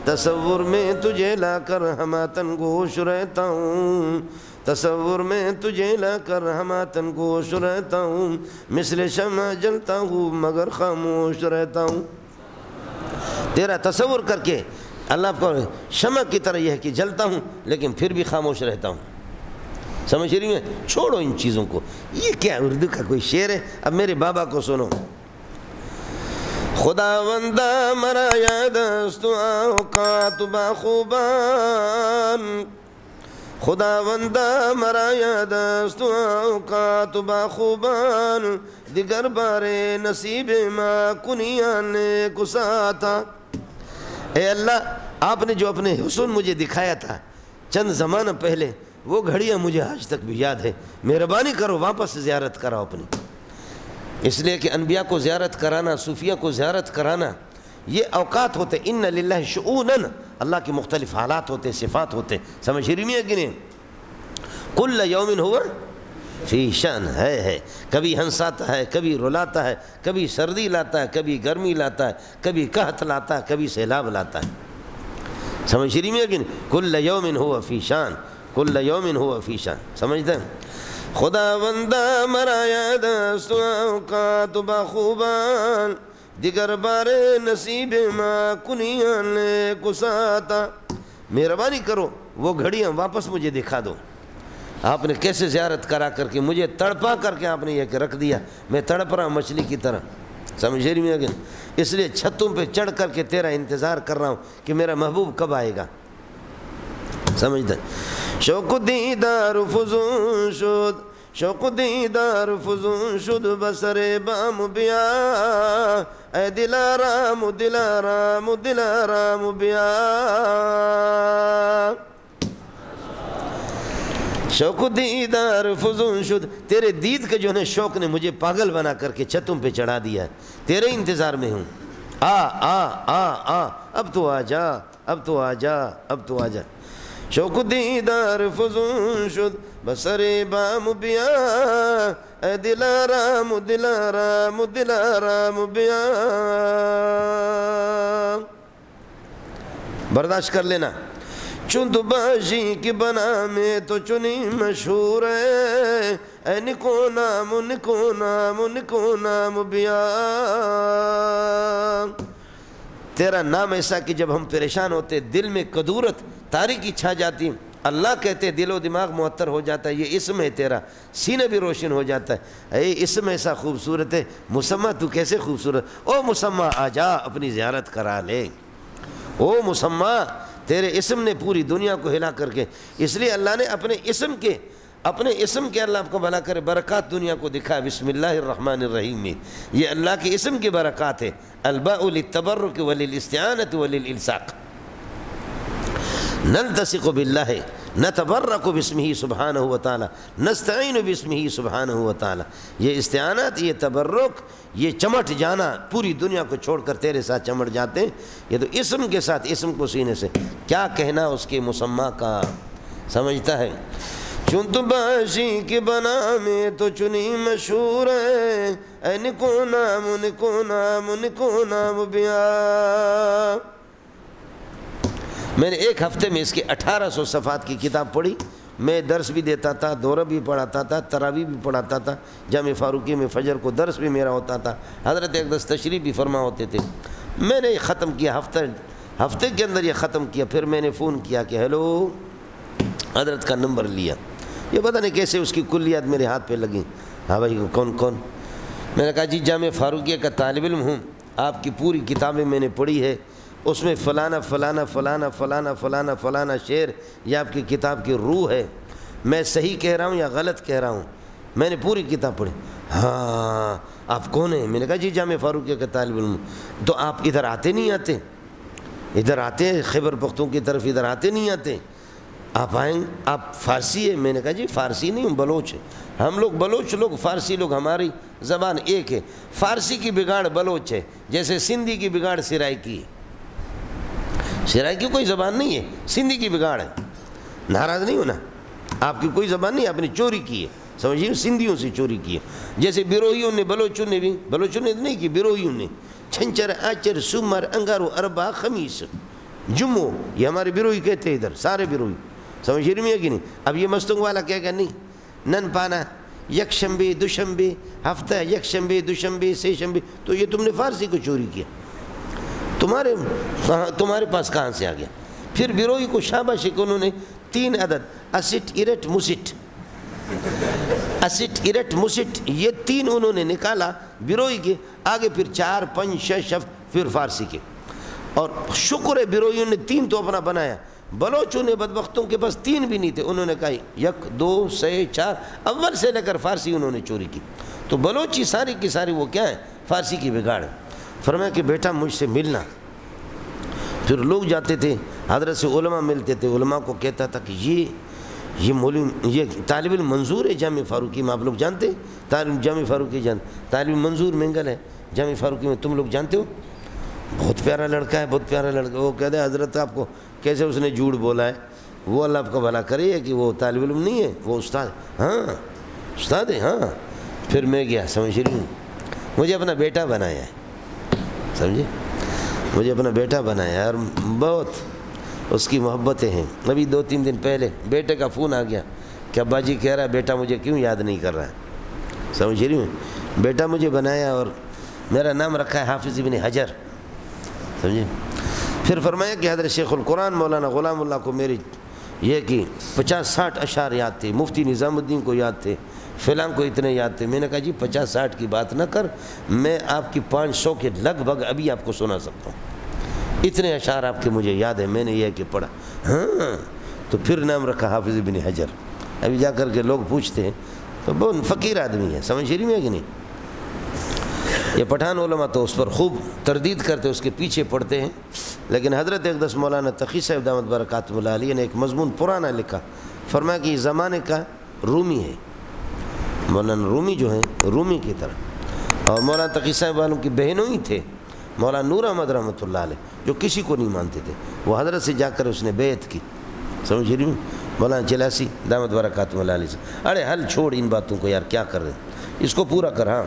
تصور میں تجھے لا کر ہماتن گوش رہتا ہوں، تصور میں تجھے لا کر ہماتن گوش رہتا ہوں، مثل شمع جلتا ہوں مگر خاموش رہتا ہوں۔ تیرا تصور کر کے اللہ کو شمع کی طرح یہ ہے کہ جلتا ہوں لیکن پھر بھی خاموش رہتا ہوں۔ سمجھ رہی ہیں؟ چھوڑو ان چیزوں کو، یہ کیا اردو کا کوئی شعر ہے؟ اب میرے بابا کو سنو۔ خداوندہ مرا یاد است اوقات باخوبان، خداوندہ مرا یاد است اوقات باخوبان، دیگر بار نصیب ما کنیان کساتا۔ اے اللہ، آپ نے جو اپنے حسن مجھے دکھایا تھا چند زمانہ پہلے، وہ گھڑیاں مجھے آج تک بھی یاد ہے، مہربانی کرو واپس زیارت کراؤ اپنی۔ اس لیے کہ انبیاء کو زیارت کرانا، صوفیہ کو زیارت کرانا، یہ اوقات ہوتے، ان للہ شؤوناً، اللہ کے مختلف حالات ہوتے، صفات ہوتے، سمجھ رہی ہیں کہ نہیں؟ کل یوم ہوا فی شأن ہے، کبھی ہنساتا ہے، کبھی رلاتا ہے، کبھی سردی لاتا ہے، کبھی گرمی لاتا ہے، کبھی قحط لاتا ہے، کبھی سیلاب لاتا ہے، سمجھ رہی ہیں کہ نہیں؟ کل یوم ہوا فی شأن، کل یوم ہوا فی شأن، سمجھتے ہیں؟ خداوندہ مرا یاد است اوقات باخوبان، دیگر بار نصیب ما کنیان کساتا۔ مہربانی کرو وہ گھڑیاں واپس مجھے دکھا دو۔ آپ نے کیسے زیارت کرا کر کے مجھے تڑپا کر کے آپ نے یہ کہ رکھ دیا، میں تڑپ رہا ہوں مچھلی کی طرح، سمجھ رہی ہیں؟ اس لیے چھتوں پہ چڑھ کر کے تیرا انتظار کر رہا ہوں کہ میرا محبوب کب آئے گا، سمجھتا ہے؟ شوق دیدار فزون شد، شوق دیدار فزون شد بسر بام بیا، اے دلارام دلارام دلارام بیا۔ شوق دیدار فزون شد، تیرے دید کے جو ہے شوق نے مجھے پاگل بنا کر کے چھتوں پہ چڑھا دیا ہے، تیرے انتظار میں ہوں، آ آ آ آ اب تو آ جا، اب تو آ جا، اب تو آ جا۔ شوق دیدار فزون شد بسر بام بیا، اے دلارام دلارام دلارام بیا۔ برداشت کر لینا۔ چند باشی کی بنا میں تو چنی مشہور ہے، اے نکو نام نکو نام نکو نام بیا۔ تیرا نام ایسا کہ جب ہم پریشان ہوتے، دل میں کدورت تاریکی چھا جاتی، اللہ کہتے دل و دماغ معطر ہو جاتا ہے، یہ اسم ہے تیرا، سینہ بھی روشن ہو جاتا ہے۔ اے اسم ایسا خوبصورت ہے، مسمہ تو کیسے خوبصورت، او مسمہ آ جا اپنی زیارت کرا لے، او مسمہ تیرے اسم نے پوری دنیا کو ہلا کر کے، اس لیے اللہ نے اپنے اسم کے اللہ آپ کو بھلا کرے برکات دنیا کو دکھا۔ بسم اللہ الرحمن الرحیم میں یہ اللہ کے اسم کی برکات ہے، الباء للتبرک وللاستعانۃ وللالصاق۔ نلتصق باللہ نتبرک باسمہ سبحانہ وتعالی، نستعین باسمہ سبحانہ وتعالی۔ یہ استعانت، یہ تبرک، یہ چمٹ جانا، پوری دنیا کو چھوڑ کر تیرے ساتھ چمٹ جاتے ہیں، یہ تو اسم کے ساتھ، اسم کو سینے سے کیا کہنا اس کے مسمہ کا، سمجھتا ہے؟ چند باشی کے بنا میں تو چنی مشہور ہے، اے نکو نام نکو نام نکو نام بیا۔ میں نے ایک ہفتے میں اس کی 1800 صفحات کی کتاب پڑھی، میں درس بھی دیتا تھا، دورہ بھی پڑھاتا تھا، تراویح بھی پڑھاتا تھا، جامع فاروقی میں فجر کو درس بھی میرا ہوتا تھا، حضرت اقدس تشریف بھی فرما ہوتے تھے۔ میں نے ختم کیا، ہفتے کے اندر یہ ختم کیا، پھر میں نے فون کیا کہ ہیلو، حضرت کا نمبر لیا، یہ پتہ نہیں کیسے اس کی کلیات میرے ہاتھ پہ لگیں۔ ہاں بھائی کون؟ میں نے کہا جی جامع فاروقیہ کا طالب علم ہوں، آپ کی پوری کتابیں میں نے پڑھی ہے، اس میں فلانا فلانا فلانا فلانا فلانا فلانا شعر یہ آپ کی کتاب کی روح ہے، میں صحیح کہہ رہا ہوں یا غلط کہہ رہا ہوں؟ میں نے پوری کتاب پڑھی۔ ہاں آپ کون ہیں؟ میں نے کہا جی جامع فاروقیہ کا طالب علم۔ تو آپ ادھر آتے نہیں آتے؟ ادھر آتے ہیں خیبر پختون کی طرف، ادھر آتے نہیں آتے؟ آپ آئیں، آپ فارسی ہے؟ میں نے کہا جی فارسی نہیں ہوں، بلوچ ہے، ہم لوگ بلوچ لوگ، فارسی لوگ، ہماری زبان ایک ہے، فارسی کی بگاڑ بلوچ ہے، جیسے سندھی کی بگاڑ سرائکی ہے۔ سرائکی کوئی زبان نہیں ہے، سندھی کی بگاڑ ہے، ناراض نہیں ہونا، آپ کی کوئی زبان نہیں، آپ نے چوری کی ہے، سمجھیے، سندھیوں سے چوری کی ہے، جیسے بیروہیوں نے بلوچوں نے نہیں کی، بیروہیوں نے چھنچر آچر سومر انگارو اربا خمیس، جمعہ یہ ہمارے بیروئی کہتے ہیں ادھر سارے بیروئی سمجھ رہی میں ہے کہ نہیں. اب یہ مستنگ والا کہے گا نہیں نن پانا یک شنبے دوشنبے ہفتہ یک شنبے دوشنبے سے شنبے, تو یہ تم نے فارسی کو چوری کیا, تمہارے پاس کہاں سے آ گیا. پھر بیروئی کو شاباشی کو انہوں نے 3 عدد اسٹ ارٹ مسٹ اسٹ ارٹ مسٹ یہ 3 انہوں نے نکالا بیروئی کے آگے, پھر 4 5 6 شفت پھر فارسی کے. اور شکر ہے بیروئیوں نے 3 تو اپنا بنایا, بلوچوں نے بدبختوں کے پاس 3 بھی نہیں تھے, انہوں نے کہا 1 2 سے 4 اول سے لے کر فارسی انہوں نے چوری کی. تو بلوچی ساری کی ساری وہ کیا ہے فارسی کی بگاڑ. فرمایا کہ بیٹا مجھ سے ملنا. پھر لوگ جاتے تھے حضرت سے علماء ملتے تھے, علماء کو کہتا تھا کہ یہ طالب علم منظور ہے جامع فاروقی میں, آپ لوگ جانتے ہیں طالب جامع فاروقی طالب منظور مینگل ہے جامع فاروقی میں, تم لوگ جانتے ہو, بہت پیارا لڑکا ہے بہت پیارا لڑکا. وہ کہتے ہیں حضرت آپ کو کیسے اس نے جھوٹ بولا ہے, وہ اللہ آپ کا بھلا کرے کہ وہ طالب علم نہیں ہے وہ استاد. ہاں استاد ہے ہاں. پھر میں گیا سمجھ رہی ہوں, مجھے اپنا بیٹا بنایا ہے سمجھے, مجھے اپنا بیٹا بنایا ہے اور بہت اس کی محبتیں ہیں. ابھی 2-3 دن پہلے بیٹے کا فون آ گیا کہ ابا جی کہہ رہا ہے بیٹا مجھے کیوں یاد نہیں کر رہا ہے. سمجھ رہی ہوں, بیٹا مجھے بنایا اور میرا نام رکھا ہے حافظ ابن حجر سمجھے. پھر فرمایا کہ حضرت شیخ القرآن مولانا غلام اللہ کو میری یہ کہ 50-60 اشعار یاد تھے, مفتی نظام الدین کو یاد تھے, فلاں کو اتنے یاد تھے. میں نے کہا جی 50-60 کی بات نہ کر, میں آپ کی 500 کے لگ بھگ ابھی آپ کو سنا سکتا ہوں, اتنے اشعار آپ کے مجھے یاد ہیں, میں نے یہ کہ پڑھا. ہاں تو پھر نام رکھا حافظ ابن حجر. ابھی جا کر کے لوگ پوچھتے ہیں تو بہت فقیر آدمی ہے سمجھ رہی میں کہ نہیں. یہ پٹھان علماء تو اس پر خوب تردید کرتے, اس کے پیچھے پڑھتے ہیں, لیکن حضرت اقدس مولانا تقی صاحب دامت برکاتہ اللہ علیہ نے ایک مضمون پرانا لکھا. فرمایا کہ یہ زمانے کا رومی ہے, مولانا رومی جو ہیں رومی کی طرح, اور مولانا تقی صاحب والوں کی بہنوں ہی تھے مولانا نور احمد رحمۃ اللہ علیہ, جو کسی کو نہیں مانتے تھے. وہ حضرت سے جا کر اس نے بیعت کی سمجھ رہی ہوں. مولانا چلاسی دامت برکاتہ اللہ علیہ سے, ارے حل چھوڑ ان باتوں کو یار, کیا کر رہے ہیں, اس کو پورا کر. ہاں